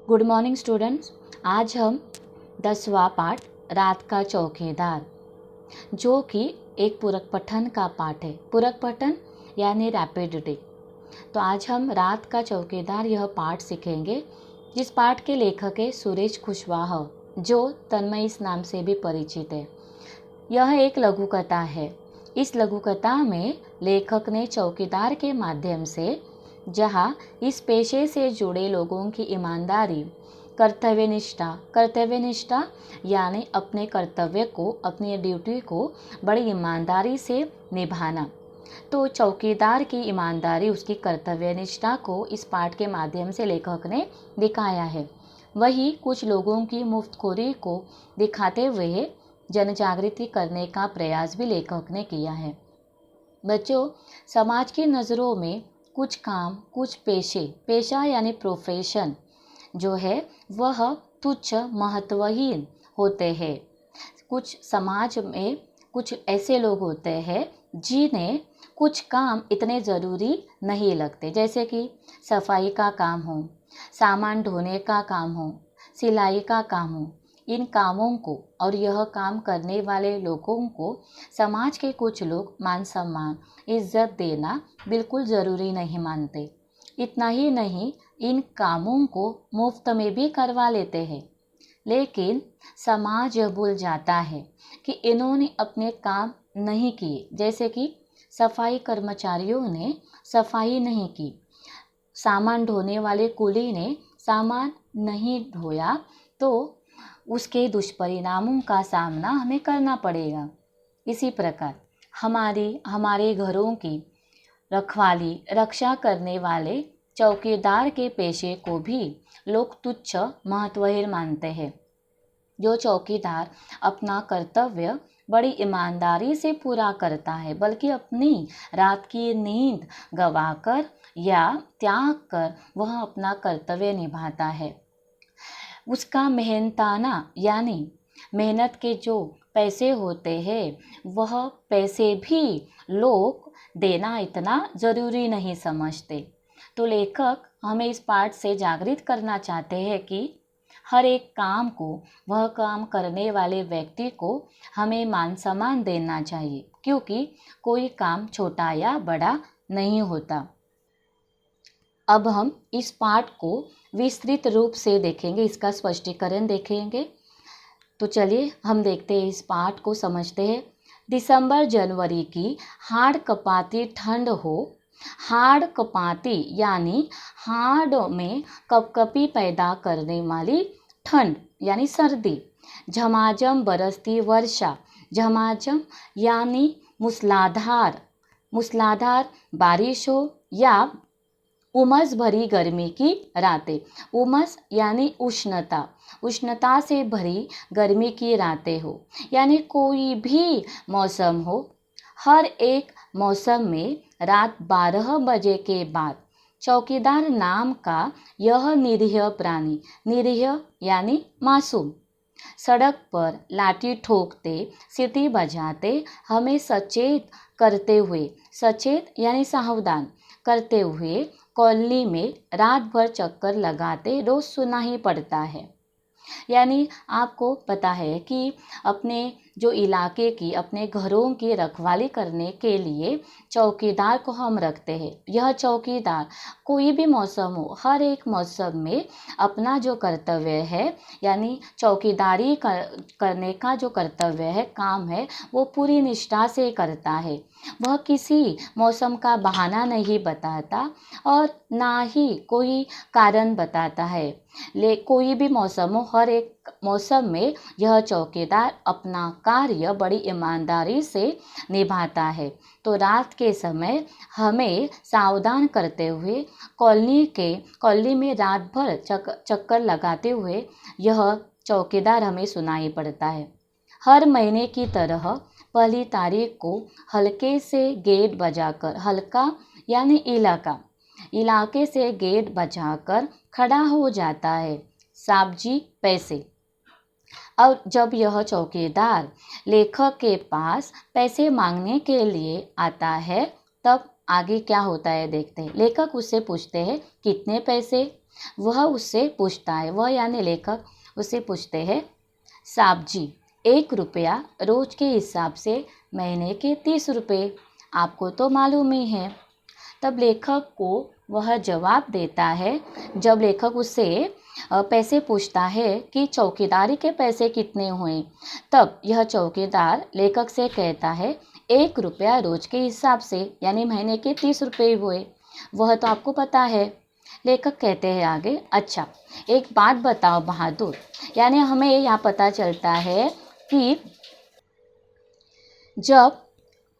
Good morning students. आज हम 10वां पाठ रात का चौकीदार, जो कि एक पूरक पठन का पाठ है। पूरक पठन यानी रैपिडिटी। तो आज हम रात का चौकीदार यह पाठ सीखेंगे, जिस पाठ के लेखक है सुरेश कुशवाहा, जो तन्मय इस नाम से भी परिचित है। यह एक लघु कथा है। इस लघु कथा में लेखक ने चौकीदार के माध्यम से, जहाँ इस पेशे से जुड़े लोगों की ईमानदारी, कर्तव्यनिष्ठा यानी अपने कर्तव्य को, अपनी ड्यूटी को बड़ी ईमानदारी से निभाना। तो चौकीदार की ईमानदारी, उसकी कर्तव्यनिष्ठा को इस पाठ के माध्यम से लेखक ने दिखाया है। वही कुछ लोगों की मुफ्तखोरी को दिखाते हुए जन जागृति करने का प्रयास भी लेखक ने किया है। बच्चों, समाज की नज़रों में कुछ काम, कुछ पेशा यानी प्रोफेशन जो है वह तुच्छ, महत्वहीन होते हैं। कुछ समाज में कुछ ऐसे लोग होते हैं जिन्हें कुछ काम इतने ज़रूरी नहीं लगते, जैसे कि सफाई का काम हो, सामान ढोने का काम हो, सिलाई का काम हो। इन कामों को और यह काम करने वाले लोगों को समाज के कुछ लोग मान सम्मान, इज्जत देना बिल्कुल ज़रूरी नहीं मानते। इतना ही नहीं, इन कामों को मुफ्त में भी करवा लेते हैं। लेकिन समाज यह भूल जाता है कि इन्होंने अपने काम नहीं किए। जैसे कि सफाई कर्मचारियों ने सफाई नहीं की, सामान ढोने वाले कुली ने सामान नहीं ढोया, तो उसके दुष्परिणामों का सामना हमें करना पड़ेगा। इसी प्रकार हमारे घरों की रखवाली, रक्षा करने वाले चौकीदार के पेशे को भी लोग तुच्छ, महत्वहीन मानते हैं। जो चौकीदार अपना कर्तव्य बड़ी ईमानदारी से पूरा करता है, बल्कि अपनी रात की नींद गंवाकर या त्याग कर वह अपना कर्तव्य निभाता है, उसका मेहनताना यानी मेहनत के जो पैसे होते हैं, वह पैसे भी लोग देना इतना ज़रूरी नहीं समझते। तो लेखक हमें इस पाठ से जागृत करना चाहते हैं कि हर एक काम को, वह काम करने वाले व्यक्ति को हमें मान सम्मान देना चाहिए, क्योंकि कोई काम छोटा या बड़ा नहीं होता। अब हम इस पाठ को विस्तृत रूप से देखेंगे, इसका स्पष्टीकरण देखेंगे। तो चलिए हम देखते हैं, इस पाठ को समझते हैं। दिसंबर जनवरी की हाड़ कपाती ठंड हो। हाड़ कपाती यानी हाड़ में कपकपी पैदा करने वाली ठंड यानी सर्दी। झमाझम बरसती वर्षा। झमाझम यानी मूसलाधार बारिश हो, या उमस भरी गर्मी की रातें। उमस यानी उष्णता से भरी गर्मी की रातें हो, यानी कोई भी मौसम हो। हर एक मौसम में रात 12 बजे के बाद चौकीदार नाम का यह निरीह प्राणी, निरीह यानी मासूम, सड़क पर लाठी ठोकते, सीटी बजाते, हमें सचेत यानी सावधान करते हुए कॉलोनी में रात भर चक्कर लगाते रोज सुना ही पड़ता है। यानी आपको पता है कि अपने जो इलाके की, अपने घरों की रखवाली करने के लिए चौकीदार को हम रखते हैं। यह चौकीदार कोई भी मौसम हो, हर एक मौसम में अपना जो कर्तव्य है, यानी चौकीदारी करने का जो कर्तव्य है, काम है, वो पूरी निष्ठा से करता है। वह किसी मौसम का बहाना नहीं बताता और ना ही कोई कारण बताता है। कोई भी मौसम हो, हर एक मौसम में यह चौकीदार अपना कार्य बड़ी ईमानदारी से निभाता है। तो रात के समय हमें सावधान करते हुए कॉलोनी में रात भर चक्कर लगाते हुए यह चौकीदार हमें सुनाई पड़ता है। हर महीने की तरह पहली तारीख को हल्के से गेट बजाकर, हल्का यानी इलाके से गेट बजाकर खड़ा हो जाता है साहब जी पैसे। और जब यह चौकीदार लेखक के पास पैसे मांगने के लिए आता है, तब आगे क्या होता है देखते हैं। लेखक उससे पूछते हैं, कितने पैसे? वह उससे पूछता है, वह यानी लेखक उससे पूछते हैं, साहब जी 1 रुपया रोज के हिसाब से महीने के 30 रुपये, आपको तो मालूम ही है। तब लेखक को वह जवाब देता है, जब लेखक उससे पैसे पूछता है कि चौकीदारी के पैसे कितने हुए, तब यह चौकीदार लेखक से कहता है 1 रुपया रोज के हिसाब से, यानी महीने के 30 रुपये हुए। वह तो आपको पता है। लेखक कहते हैं आगे, अच्छा एक बात बताओ बहादुर, यानी हमें यहाँ पता चलता है कि जब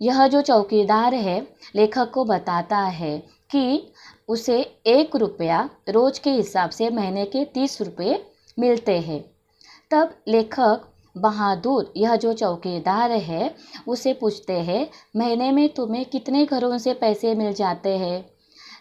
यह जो चौकीदार है लेखक को बताता है कि उसे 1 रुपया रोज के हिसाब से महीने के 30 रुपये मिलते हैं, तब लेखक बहादुर यह जो चौकीदार है उसे पूछते हैं, महीने में तुम्हें कितने घरों से पैसे मिल जाते हैं?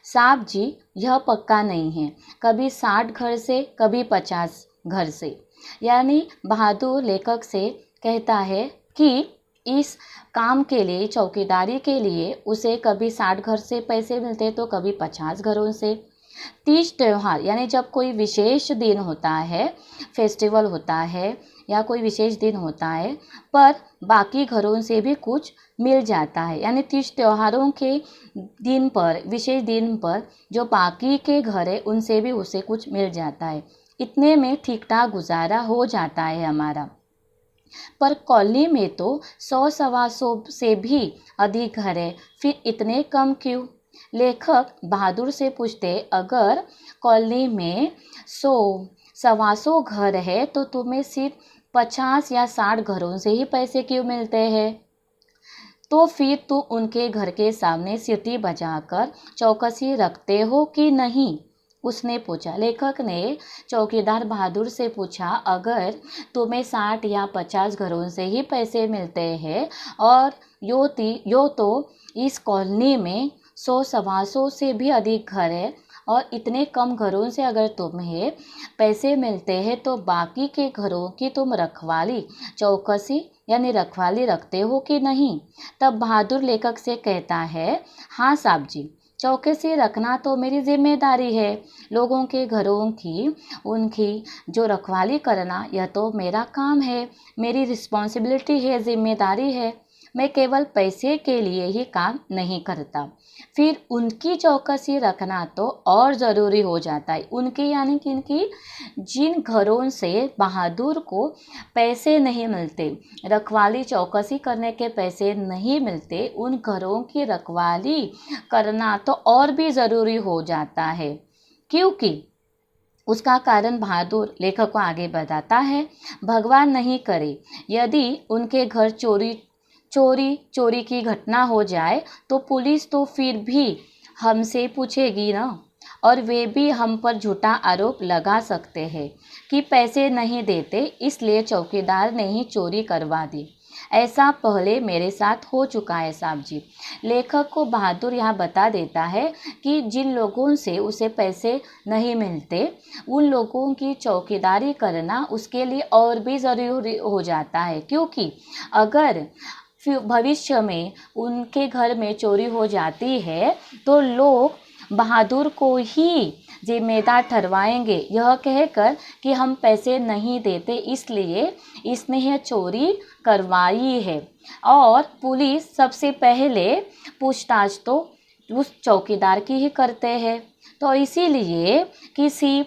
साहब जी यह पक्का नहीं है, कभी 60 घर से कभी 50 घर से। यानी बहादुर लेखक से कहता है कि इस काम के लिए, चौकीदारी के लिए उसे कभी 60 घर से पैसे मिलते तो कभी 50 घरों से। तीज त्यौहार यानी जब कोई विशेष दिन होता है, फेस्टिवल होता है या कोई विशेष दिन होता है, पर बाकी घरों से भी कुछ मिल जाता है। यानी तीज त्योहारों के दिन पर, विशेष दिन पर जो बाकी के घर है उनसे भी उसे कुछ मिल जाता है। इतने में ठीक ठाक गुजारा हो जाता है हमारा। पर कॉलोनी में तो 100-125 से भी अधिक घर है, फिर इतने कम क्यों? लेखक बहादुर से पूछते, अगर कॉलोनी में 100-125 घर है तो तुम्हें सिर्फ 50 या 60 घरों से ही पैसे क्यों मिलते हैं? तो फिर तुम उनके घर के सामने सीटी बजाकर चौकसी रखते हो कि नहीं? उसने पूछा। लेखक ने चौकीदार बहादुर से पूछा, अगर तुम्हें 60 या 50 घरों से ही पैसे मिलते हैं और यो तो इस कॉलोनी में 100-125 से भी अधिक घर है और इतने कम घरों से अगर तुम्हें पैसे मिलते हैं तो बाकी के घरों की तुम रखवाली, चौकसी यानी रखवाली रखते हो कि नहीं? तब बहादुर लेखक से कहता है, हाँ साहब जी, चौकसी रखना तो मेरी जिम्मेदारी है। लोगों के घरों की, उनकी जो रखवाली करना यह तो मेरा काम है, मेरी रिस्पॉन्सिबिलिटी है, जिम्मेदारी है। मैं केवल पैसे के लिए ही काम नहीं करता, फिर उनकी चौकसी रखना तो और ज़रूरी हो जाता है। उनकी यानी कि इनकी जिन घरों से बहादुर को पैसे नहीं मिलते, रखवाली चौकसी करने के पैसे नहीं मिलते, उन घरों की रखवाली करना तो और भी ज़रूरी हो जाता है। क्योंकि उसका कारण बहादुर लेखक को आगे बताता है, भगवान नहीं करे यदि उनके घर चोरी की घटना हो जाए तो पुलिस तो फिर भी हमसे पूछेगी ना, और वे भी हम पर झूठा आरोप लगा सकते हैं कि पैसे नहीं देते, इसलिए चौकीदार ने ही चोरी करवा दी। ऐसा पहले मेरे साथ हो चुका है साहब जी। लेखक को बहादुर यहाँ बता देता है कि जिन लोगों से उसे पैसे नहीं मिलते, उन लोगों की चौकीदारी करना उसके लिए और भी ज़रूरी हो जाता है। क्योंकि अगर भविष्य में उनके घर में चोरी हो जाती है तो लोग बहादुर को ही जिम्मेदार ठहराएंगे, यह कहकर कि हम पैसे नहीं देते इसलिए इसने यह चोरी करवाई है। और पुलिस सबसे पहले पूछताछ तो उस चौकीदार की ही करते हैं। तो इसीलिए किसी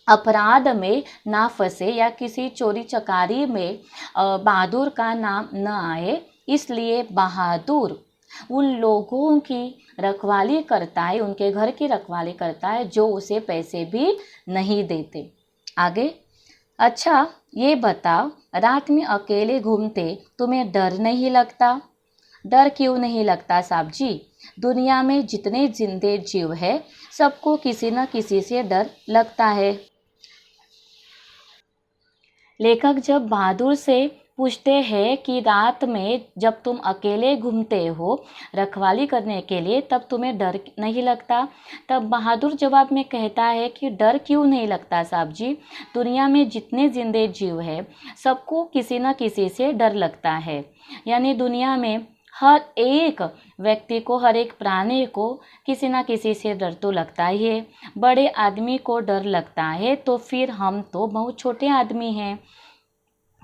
अपराध में ना फंसे या किसी चोरी चकारी में बहादुर का नाम न आए, इसलिए बहादुर उन लोगों की रखवाली करता है, उनके घर की रखवाली करता है जो उसे पैसे भी नहीं देते। आगे, अच्छा ये बताओ, रात में अकेले घूमते तुम्हें डर नहीं लगता? डर क्यों नहीं लगता साहब जी? दुनिया में जितने जिंदे जीव है सबको किसी न किसी से डर लगता है। लेखक जब बहादुर से पूछते हैं कि रात में जब तुम अकेले घूमते हो रखवाली करने के लिए तब तुम्हें डर नहीं लगता? तब बहादुर जवाब में कहता है कि डर क्यों नहीं लगता साहब जी? दुनिया में जितने जिंदे जीव है सबको किसी न किसी से डर लगता है। यानी दुनिया में हर एक व्यक्ति को, हर एक प्राणी को किसी ना किसी से डर तो लगता ही है। बड़े आदमी को डर लगता है तो फिर हम तो बहुत छोटे आदमी हैं।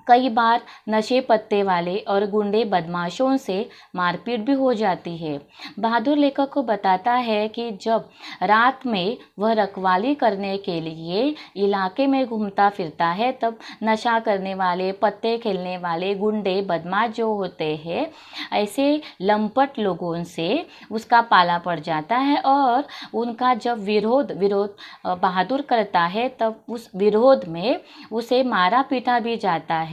कई बार नशे पत्ते वाले और गुंडे बदमाशों से मारपीट भी हो जाती है। बहादुर लेखक को बताता है कि जब रात में वह रखवाली करने के लिए इलाके में घूमता फिरता है, तब नशा करने वाले, पत्ते खेलने वाले गुंडे बदमाश जो होते हैं, ऐसे लंपट लोगों से उसका पाला पड़ जाता है और उनका जब विरोध बहादुर करता है, तब उस विरोध में उसे मारा पीटा भी जाता है।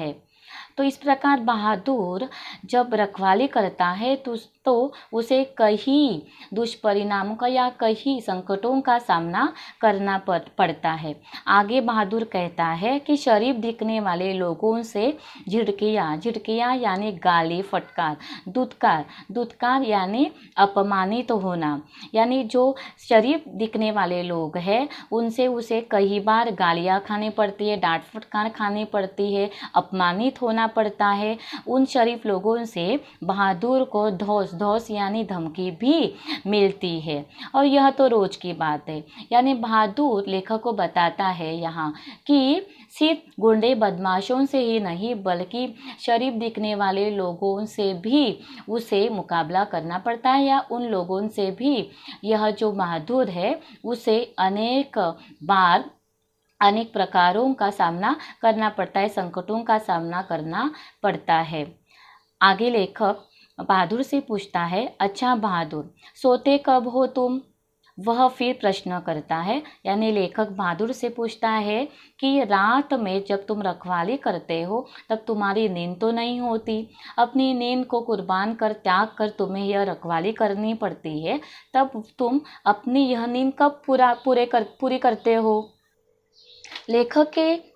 तो इस प्रकार बहादुर जब रखवाली करता है तो उसे कई दुष्परिणामों का या कई संकटों का सामना करना पड़ता है। आगे बहादुर कहता है कि शरीफ दिखने वाले लोगों से झिड़कियाँ यानी गाली, फटकार, दुत्कार यानी अपमानित तो होना, यानी जो शरीफ दिखने वाले लोग हैं उनसे उसे कई बार गालियाँ खानी पड़ती है, डांट फटकार खानी पड़ती है, अपमानित होना पड़ता है। उन शरीफ लोगों से बहादुर को धौस यानी धमकी भी मिलती है और यह तो रोज की बात है। यानी बहादुर लेखक को बताता है यहाँ कि सिर्फ गुंडे बदमाशों से ही नहीं बल्कि शरीफ दिखने वाले लोगों से भी उसे मुकाबला करना पड़ता है, या उन लोगों से भी यह जो बहादुर है उसे अनेक बार अनेक प्रकारों का सामना करना पड़ता है, संकटों का सामना करना पड़ता है। आगे लेखक बहादुर से पूछता है, अच्छा बहादुर, सोते कब हो तुम? वह फिर प्रश्न करता है, यानी लेखक बहादुर से पूछता है कि रात में जब तुम रखवाली करते हो तब तुम्हारी नींद तो नहीं होती। अपनी नींद को कुर्बान कर, त्याग कर तुम्हें यह रखवाली करनी पड़ती है, तब तुम अपनी यह नींद कब पूरी करते हो? लेखक के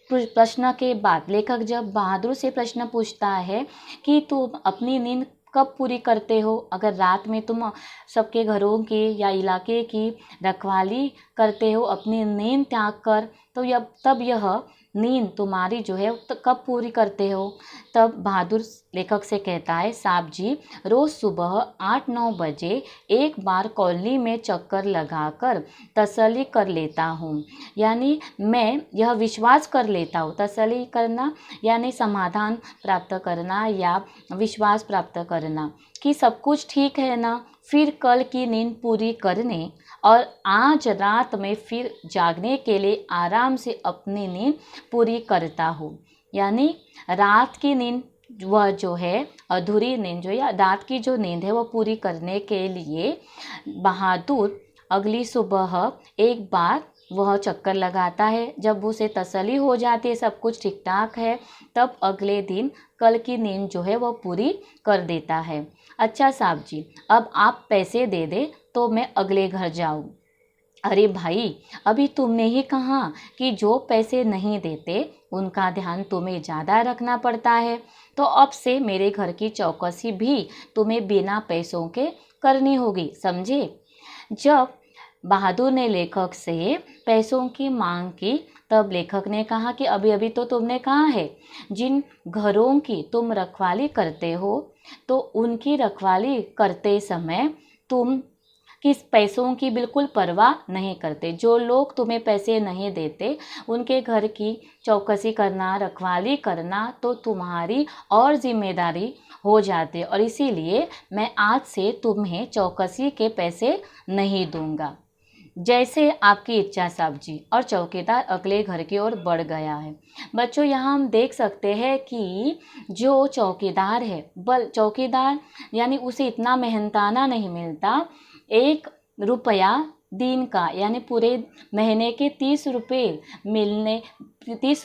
प्रश्न के बाद लेखक जब बहादुर से प्रश्न पूछता है कि तुम अपनी नींद कब पूरी करते हो, अगर रात में तुम सबके घरों की या इलाके की रखवाली करते हो अपनी नींद त्याग कर, तो तब यह नींद तुम्हारी जो है तो कब पूरी करते हो? तब बहादुर लेखक से कहता है, साहब जी, रोज़ सुबह 8-9 बजे एक बार कॉलोनी में चक्कर लगाकर तसल्ली कर लेता हूँ। यानी मैं यह विश्वास कर लेता हूँ, तसल्ली करना यानी समाधान प्राप्त करना या विश्वास प्राप्त करना कि सब कुछ ठीक है ना, फिर कल की नींद पूरी करने और आज रात में फिर जागने के लिए आराम से अपनी नींद पूरी करता हूँ। यानी रात की नींद वह जो है अधूरी नींद जो या रात की जो नींद है वह पूरी करने के लिए बहादुर अगली सुबह एक बार वह चक्कर लगाता है। जब उसे तसल्ली हो जाती है सब कुछ ठीक ठाक है, तब अगले दिन कल की नींद जो है वह पूरी कर देता है। अच्छा साहब जी, अब आप पैसे दे दे तो मैं अगले घर जाऊँ। अरे भाई, अभी तुमने ही कहा कि जो पैसे नहीं देते उनका ध्यान तुम्हें ज़्यादा रखना पड़ता है, तो अब से मेरे घर की चौकसी भी तुम्हें बिना पैसों के करनी होगी, समझे? जब बहादुर ने लेखक से पैसों की मांग की तब लेखक ने कहा कि अभी अभी तो तुमने कहा है जिन घरों की तुम रखवाली करते हो तो उनकी रखवाली करते समय तुम किस पैसों की बिल्कुल परवाह नहीं करते। जो लोग तुम्हें पैसे नहीं देते उनके घर की चौकसी करना, रखवाली करना तो तुम्हारी और जिम्मेदारी हो जाती है, और इसीलिए मैं आज से तुम्हें चौकसी के पैसे नहीं दूंगा। जैसे आपकी इच्छा साहब जी। और चौकीदार अगले घर की ओर बढ़ गया है। बच्चों, यहाँ हम देख सकते हैं कि जो चौकीदार है, चौकीदार यानी उसे इतना मेहनताना नहीं मिलता। 1 रुपया दिन का यानी पूरे महीने के 30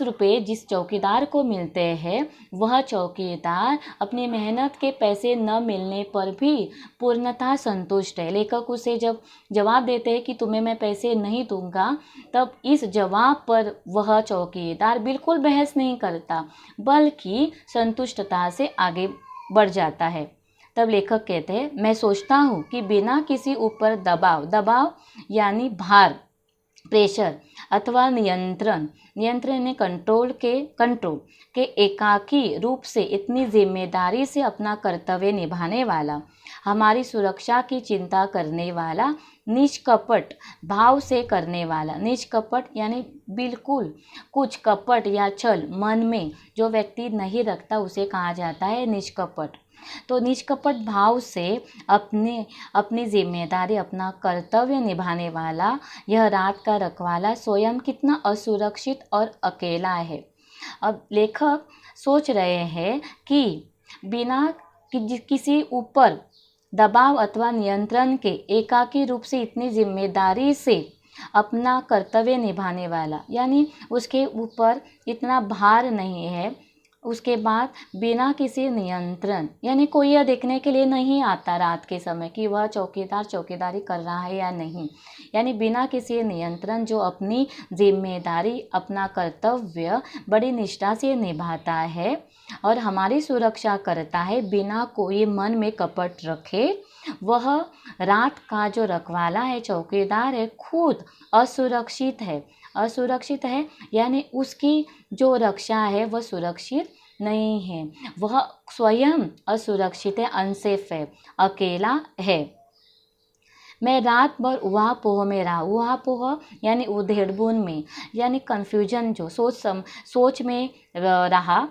रुपये जिस चौकीदार को मिलते हैं, वह चौकीदार अपनी मेहनत के पैसे न मिलने पर भी पूर्णतः संतुष्ट है। लेखक उसे जब जवाब देते हैं कि तुम्हें मैं पैसे नहीं दूंगा, तब इस जवाब पर वह चौकीदार बिल्कुल बहस नहीं करता बल्कि संतुष्टता से आगे बढ़ जाता है। तब लेखक कहते हैं, मैं सोचता हूँ कि बिना किसी ऊपर दबाव यानी भार प्रेशर अथवा नियंत्रण ने कंट्रोल के एकाकी रूप से इतनी जिम्मेदारी से अपना कर्तव्य निभाने वाला, हमारी सुरक्षा की चिंता करने वाला, निष्कपट भाव से करने वाला, निष्कपट यानी बिल्कुल कुछ कपट या छल मन में जो व्यक्ति नहीं रखता उसे कहा जाता है निष्कपट। तो निष्कपट भाव से अपनी जिम्मेदारी, अपना कर्तव्य निभाने वाला यह रात का रखवाला स्वयं कितना असुरक्षित और अकेला है। अब लेखक सोच रहे हैं कि बिना किसी ऊपर दबाव अथवा नियंत्रण के एकाकी रूप से इतनी जिम्मेदारी से अपना कर्तव्य निभाने वाला, यानी उसके ऊपर इतना भार नहीं है, उसके बाद बिना किसी नियंत्रण, यानी कोई यह देखने के लिए नहीं आता रात के समय कि वह चौकीदार चौकीदारी कर रहा है या नहीं, यानी बिना किसी नियंत्रण जो अपनी जिम्मेदारी, अपना कर्तव्य बड़ी निष्ठा से निभाता है और हमारी सुरक्षा करता है बिना कोई मन में कपट रखे, वह रात का जो रखवाला है, चौकीदार है, खुद असुरक्षित है, यानी उसकी जो रक्षा है वह सुरक्षित नहीं है, वह स्वयं असुरक्षित है, अनसेफ है, अकेला है। मैं रात भर ऊहापोह में रहा, ऊहापोह यानी उधेड़बुन में, यानी कन्फ्यूजन, जो सोच में रहा,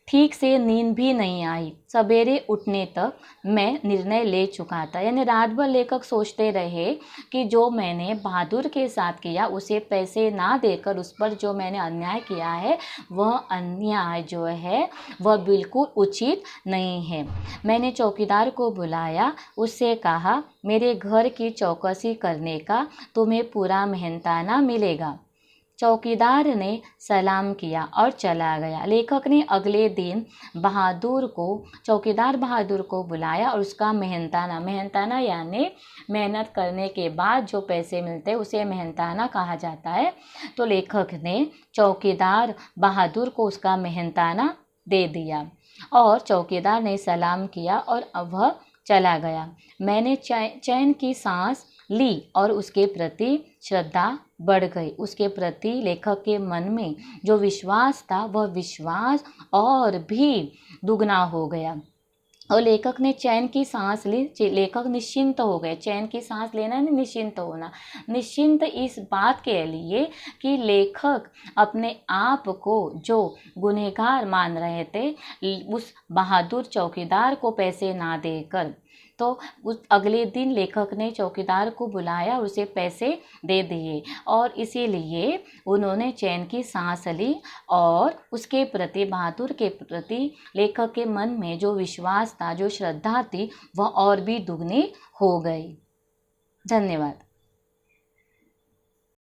ठीक से नींद भी नहीं आई, सवेरे उठने तक मैं निर्णय ले चुका था। यानी रात भर लेखक सोचते रहे कि जो मैंने बहादुर के साथ किया, उसे पैसे ना देकर उस पर जो मैंने अन्याय किया है, वह अन्याय जो है वह बिल्कुल उचित नहीं है। मैंने चौकीदार को बुलाया, उससे कहा मेरे घर की चौकसी करने का तुम्हें पूरा मेहनताना मिलेगा। चौकीदार ने सलाम किया और चला गया। लेखक ने अगले दिन चौकीदार बहादुर को बुलाया और उसका मेहनताना यानी मेहनत करने के बाद जो पैसे मिलते हैं उसे मेहनताना कहा जाता है। तो लेखक ने चौकीदार बहादुर को उसका मेहनताना दे दिया और चौकीदार ने सलाम किया और वह चला गया। मैंने चैन की सांस ली और उसके प्रति श्रद्धा बढ़ गई। उसके प्रति लेखक के मन में जो विश्वास था वह विश्वास और भी दुगना हो गया और लेखक ने चैन की सांस ली। लेखक निश्चिंत हो गए। चैन की सांस लेना नहीं, निश्चिंत होना। निश्चिंत इस बात के लिए कि लेखक अपने आप को जो गुनहगार मान रहे थे उस बहादुर चौकीदार को पैसे ना देकर, तो उस अगले दिन लेखक ने चौकीदार को बुलाया और उसे पैसे दे दिए और इसीलिए उन्होंने चैन की सांस ली और उसके प्रति, बहादुर के प्रति लेखक के मन में जो विश्वास था, जो श्रद्धा थी, वह और भी दुगनी हो गई। धन्यवाद।